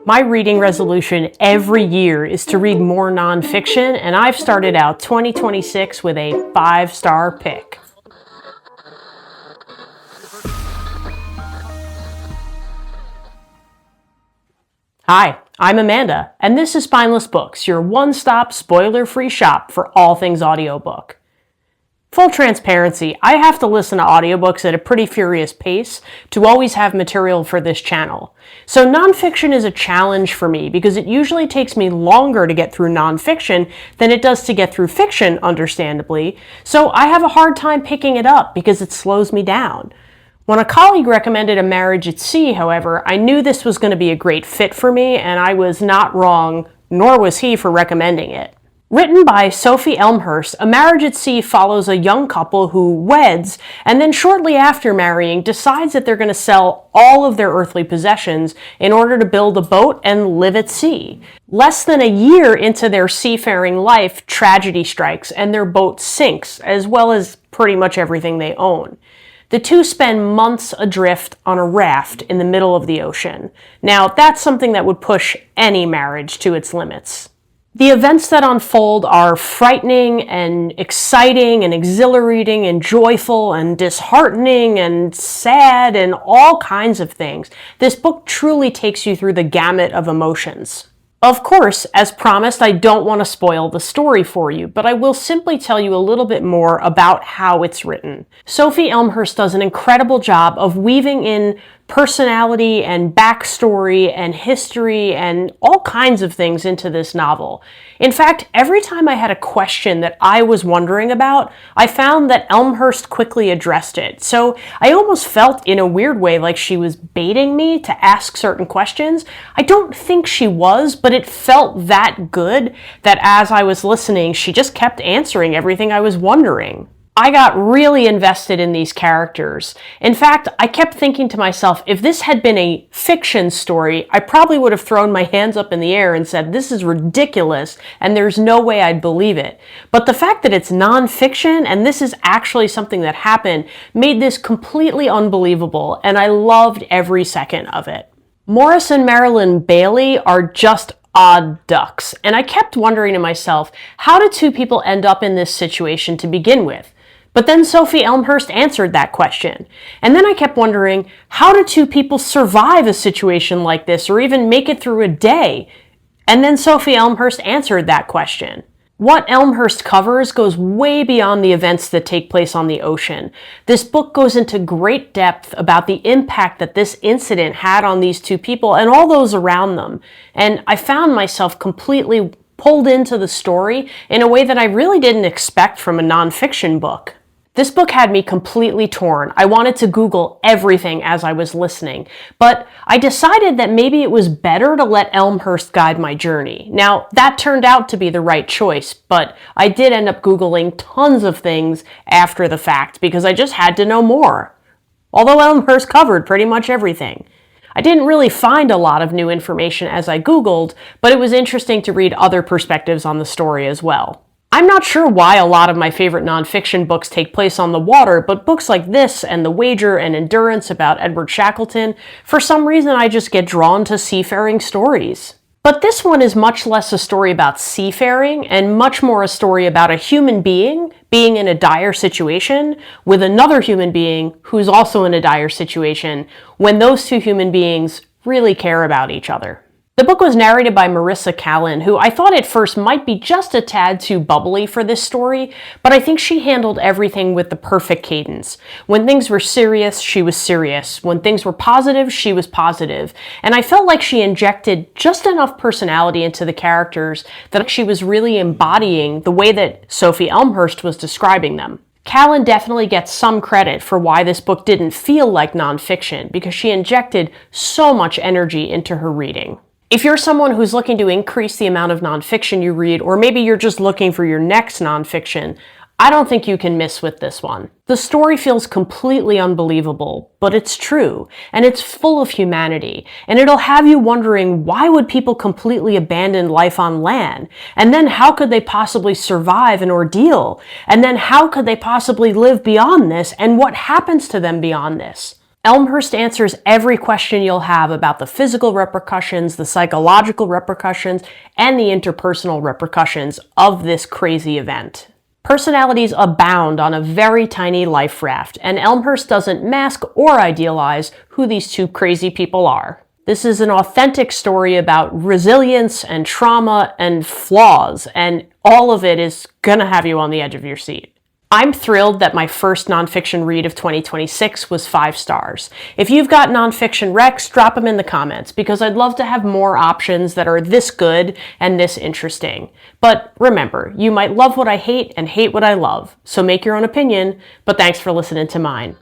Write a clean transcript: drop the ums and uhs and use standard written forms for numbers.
My reading resolution every year is to read more nonfiction, and I've started out 2026 with a 5-star pick. Hi, I'm Amanda, and this is Spineless Books, your one-stop, spoiler-free shop for all things audiobook. Full transparency, I have to listen to audiobooks at a pretty furious pace to always have material for this channel. So nonfiction is a challenge for me because it usually takes me longer to get through nonfiction than it does to get through fiction, understandably, so I have a hard time picking it up because it slows me down. When a colleague recommended A Marriage at Sea, however, I knew this was going to be a great fit for me, and I was not wrong, nor was he for recommending it. Written by Sophie Elmhirst, A Marriage at Sea follows a young couple who weds and then shortly after marrying decides that they're going to sell all of their earthly possessions in order to build a boat and live at sea. Less than a year into their seafaring life, tragedy strikes and their boat sinks, as well as pretty much everything they own. The two spend months adrift on a raft in the middle of the ocean. Now, that's something that would push any marriage to its limits. The events that unfold are frightening and exciting and exhilarating and joyful and disheartening and sad and all kinds of things. This book truly takes you through the gamut of emotions. Of course, as promised, I don't want to spoil the story for you, but I will simply tell you a little bit more about how it's written. Sophie Elmhirst does an incredible job of weaving in personality and backstory and history and all kinds of things into this novel. In fact, every time I had a question that I was wondering about, I found that Elmhirst quickly addressed it. So I almost felt in a weird way like she was baiting me to ask certain questions. I don't think she was, but it felt that good that as I was listening, she just kept answering everything I was wondering. I got really invested in these characters. In fact, I kept thinking to myself, if this had been a fiction story, I probably would have thrown my hands up in the air and said, this is ridiculous, and there's no way I'd believe it. But the fact that it's nonfiction, and this is actually something that happened, made this completely unbelievable, and I loved every second of it. Maurice and Maralyn Bailey are just odd ducks, and I kept wondering to myself, how did two people end up in this situation to begin with? But then Sophie Elmhirst answered that question. And then I kept wondering, how do two people survive a situation like this or even make it through a day? And then Sophie Elmhirst answered that question. What Elmhirst covers goes way beyond the events that take place on the ocean. This book goes into great depth about the impact that this incident had on these two people and all those around them. And I found myself completely pulled into the story in a way that I really didn't expect from a nonfiction book. This book had me completely torn. I wanted to Google everything as I was listening, but I decided that maybe it was better to let Elmhirst guide my journey. Now, that turned out to be the right choice, but I did end up Googling tons of things after the fact because I just had to know more. Although Elmhirst covered pretty much everything. I didn't really find a lot of new information as I Googled, but it was interesting to read other perspectives on the story as well. I'm not sure why a lot of my favorite nonfiction books take place on the water, but books like this and The Wager and Endurance about Edward Shackleton, for some reason I just get drawn to seafaring stories. But this one is much less a story about seafaring and much more a story about a human being in a dire situation with another human being who's also in a dire situation when those two human beings really care about each other. The book was narrated by Marissa Callan, who I thought at first might be just a tad too bubbly for this story, but I think she handled everything with the perfect cadence. When things were serious, she was serious. When things were positive, she was positive. And I felt like she injected just enough personality into the characters that she was really embodying the way that Sophie Elmhirst was describing them. Callan definitely gets some credit for why this book didn't feel like nonfiction, because she injected so much energy into her reading. If you're someone who's looking to increase the amount of nonfiction you read, or maybe you're just looking for your next nonfiction, I don't think you can miss with this one. The story feels completely unbelievable, but it's true, and it's full of humanity, and it'll have you wondering, why would people completely abandon life on land? And then how could they possibly survive an ordeal? And then how could they possibly live beyond this, and what happens to them beyond this? Elmhirst answers every question you'll have about the physical repercussions, the psychological repercussions, and the interpersonal repercussions of this crazy event. Personalities abound on a very tiny life raft, and Elmhirst doesn't mask or idealize who these two crazy people are. This is an authentic story about resilience and trauma and flaws, and all of it is gonna have you on the edge of your seat. I'm thrilled that my first nonfiction read of 2026 was 5 stars. If you've got nonfiction recs, drop them in the comments, because I'd love to have more options that are this good and this interesting. But remember, you might love what I hate and hate what I love, so make your own opinion, but thanks for listening to mine.